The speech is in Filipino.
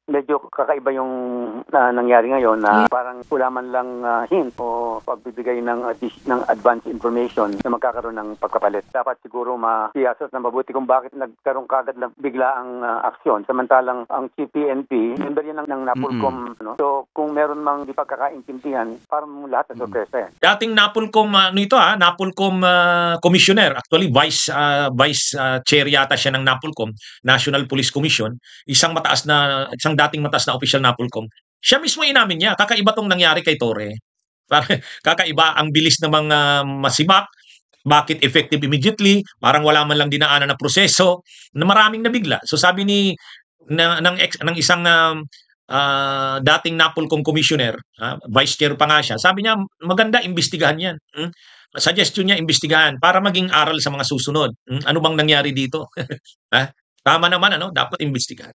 medyo kakaiba yung nangyari ngayon na parang wala man lang hint o pagbibigay ng advance information na magkakaroon ng pagkapalit. Dapat siguro masiyasat na mabuti kung bakit nagkaroon kagad lang bigla ang aksyon. Samantalang ang CPNP, member yan ng NAPOLCOM. No? So kung meron mang di pagkakaintindihan, parang lahat na sorpresa yan. Dating NAPOLCOM, NAPOLCOM commissioner, actually vice chair yata siya ng NAPOLCOM, National Police Commission, isang dating mataas na opisyal NAPOLCOM. Siya mismo inamin niya, kakaiba tong nangyari kay Torre. Kakaiba, ang bilis namang masibak, bakit effective immediately, parang wala man lang dinaanan na proseso, na maraming nabigla. So sabi ng isang dating NAPOLCOM commissioner, vice chair pa nga siya, sabi niya, maganda, imbestigahan yan. Suggestion niya, imbestigahan para maging aral sa mga susunod. Ano bang nangyari dito? Tama naman, dapat imbestigahan.